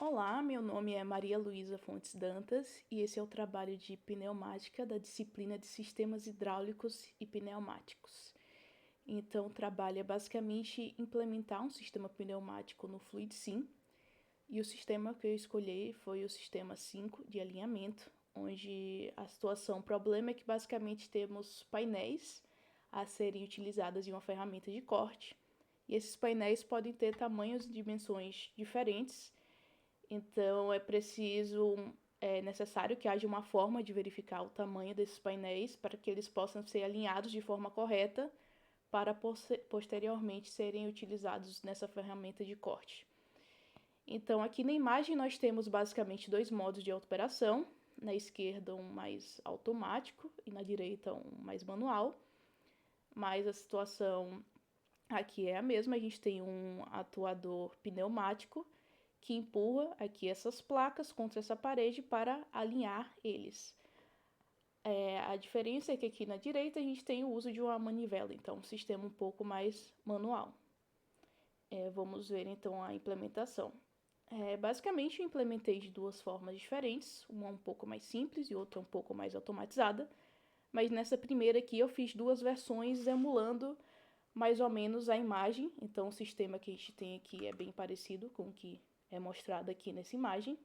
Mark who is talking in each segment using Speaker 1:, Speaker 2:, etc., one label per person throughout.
Speaker 1: Olá, meu nome é Maria Luísa Fontes Dantas e esse é o trabalho de pneumática da disciplina de Sistemas Hidráulicos e Pneumáticos. Então, o trabalho é basicamente implementar um sistema pneumático no FluidSim e o sistema que eu escolhi foi o sistema 5 de alinhamento, onde o problema é que basicamente temos painéis a serem utilizados em uma ferramenta de corte e esses painéis podem ter tamanhos e dimensões diferentes. Então, é necessário que haja uma forma de verificar o tamanho desses painéis para que eles possam ser alinhados de forma correta para posteriormente serem utilizados nessa ferramenta de corte. Então, aqui na imagem nós temos basicamente dois modos de operação. Na esquerda um mais automático e na direita um mais manual. Mas a situação aqui é a mesma, a gente tem um atuador pneumático que empurra aqui essas placas contra essa parede para alinhar eles. A diferença é que aqui na direita a gente tem o uso de uma manivela, então um sistema um pouco mais manual. Vamos ver então a implementação. Basicamente eu implementei de duas formas diferentes, uma um pouco mais simples e outra um pouco mais automatizada, mas nessa primeira aqui eu fiz duas versões emulando mais ou menos a imagem, então o sistema que a gente tem aqui é bem parecido com o que é mostrado aqui nessa imagem.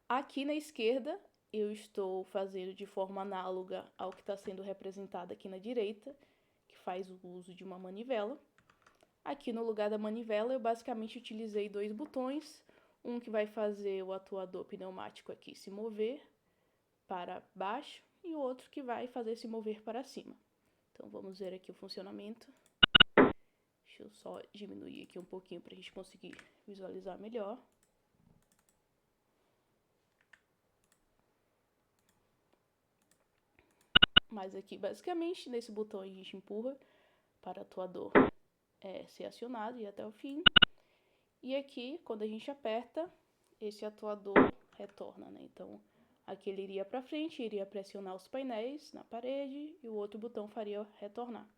Speaker 1: Aqui na esquerda, eu estou fazendo de forma análoga ao que está sendo representado aqui na direita, que faz o uso de uma manivela. Aqui no lugar da manivela, eu basicamente utilizei dois botões, um que vai fazer o atuador pneumático aqui se mover para baixo e o outro que vai fazer se mover para cima. Então, vamos ver aqui o funcionamento. Deixa eu só diminuir aqui um pouquinho para a gente conseguir visualizar melhor. Mas aqui, basicamente, nesse botão a gente empurra para o atuador ser acionado e ir até o fim. E aqui, quando a gente aperta, esse atuador retorna, né? Então, aqui ele iria para frente, iria pressionar os painéis na parede e o outro botão faria retornar.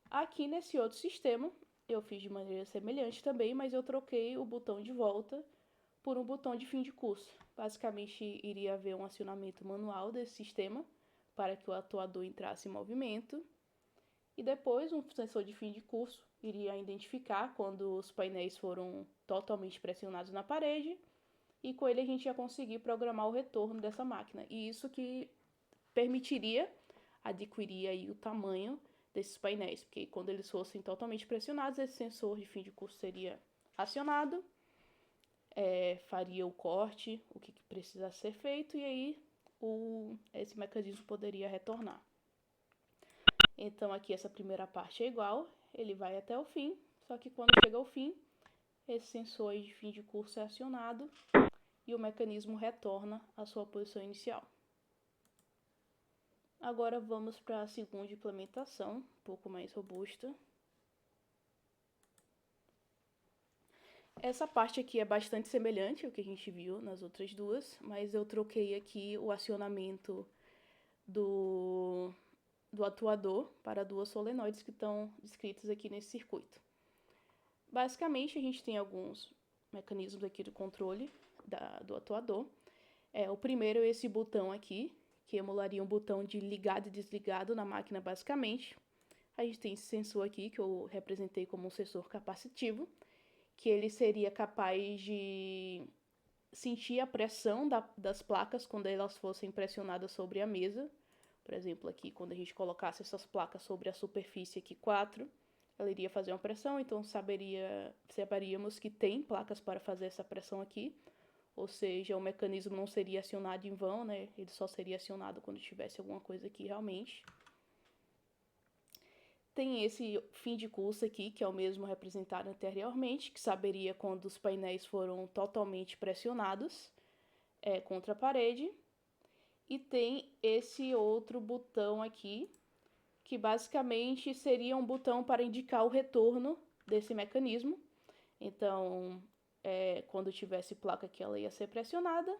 Speaker 1: Aqui nesse outro sistema, eu fiz de maneira semelhante também, mas eu troquei o botão de volta por um botão de fim de curso. Basicamente, iria haver um acionamento manual desse sistema para que o atuador entrasse em movimento. E depois, um sensor de fim de curso iria identificar quando os painéis foram totalmente pressionados na parede. E com ele a gente ia conseguir programar o retorno dessa máquina. E isso que permitiria adquirir aí o tamanho desses painéis, porque quando eles fossem totalmente pressionados, esse sensor de fim de curso seria acionado, faria o corte, o que precisa ser feito, e aí esse mecanismo poderia retornar. Então aqui essa primeira parte é igual, ele vai até o fim, só que quando chega ao fim, esse sensor de fim de curso é acionado e o mecanismo retorna à sua posição inicial. Agora vamos para a segunda implementação, um pouco mais robusta. Essa parte aqui é bastante semelhante ao que a gente viu nas outras duas, mas eu troquei aqui o acionamento do atuador para duas solenoides que estão descritas aqui nesse circuito. Basicamente, a gente tem alguns mecanismos aqui do controle do atuador. O primeiro é esse botão aqui, que emularia um botão de ligado e desligado na máquina basicamente. A gente tem esse sensor aqui, que eu representei como um sensor capacitivo, que ele seria capaz de sentir a pressão das placas quando elas fossem pressionadas sobre a mesa. Por exemplo, aqui, quando a gente colocasse essas placas sobre a superfície aqui 4, ela iria fazer uma pressão, então saberíamos que tem placas para fazer essa pressão aqui, ou seja, o mecanismo não seria acionado em vão, né? Ele só seria acionado quando tivesse alguma coisa aqui realmente. Tem esse fim de curso aqui, que é o mesmo representado anteriormente, que saberia quando os painéis foram totalmente pressionados contra a parede. E tem esse outro botão aqui, que basicamente seria um botão para indicar o retorno desse mecanismo. Então, quando tivesse placa que ela ia ser pressionada,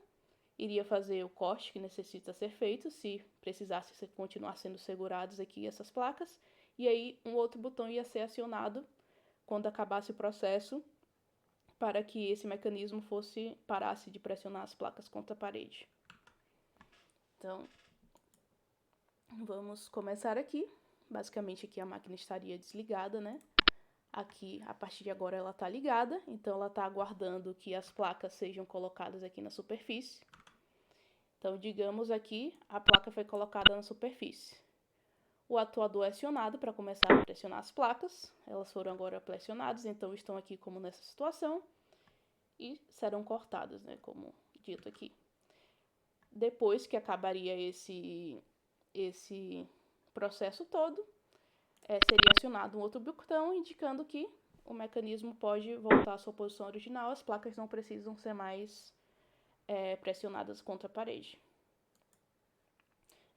Speaker 1: iria fazer o corte que necessita ser feito, se precisasse continuar sendo segurados aqui essas placas. E aí, um outro botão ia ser acionado quando acabasse o processo para que esse mecanismo parasse de pressionar as placas contra a parede. Então, vamos começar aqui. Basicamente aqui a máquina estaria desligada, né? Aqui, a partir de agora, ela está ligada, então ela está aguardando que as placas sejam colocadas aqui na superfície. Então, digamos aqui, a placa foi colocada na superfície. O atuador é acionado para começar a pressionar as placas. Elas foram agora pressionadas, então estão aqui como nessa situação. E serão cortadas, né, como dito aqui. Depois que acabaria esse processo todo, seria acionado um outro botão indicando que o mecanismo pode voltar à sua posição original, as placas não precisam ser mais pressionadas contra a parede.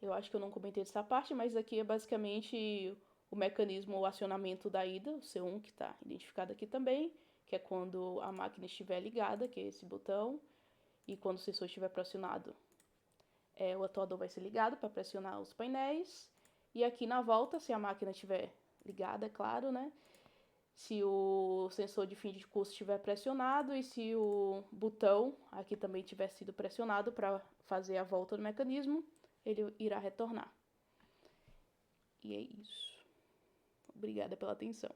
Speaker 1: Eu acho que eu não comentei essa parte, mas aqui é basicamente o mecanismo, o acionamento da ida, o C1, que está identificado aqui também, que é quando a máquina estiver ligada, que é esse botão, e quando o sensor estiver pressionado, o atuador vai ser ligado para pressionar os painéis. E aqui na volta, se a máquina estiver ligada, é claro, né? Se o sensor de fim de curso estiver pressionado e se o botão aqui também tiver sido pressionado para fazer a volta do mecanismo, ele irá retornar. E é isso. Obrigada pela atenção.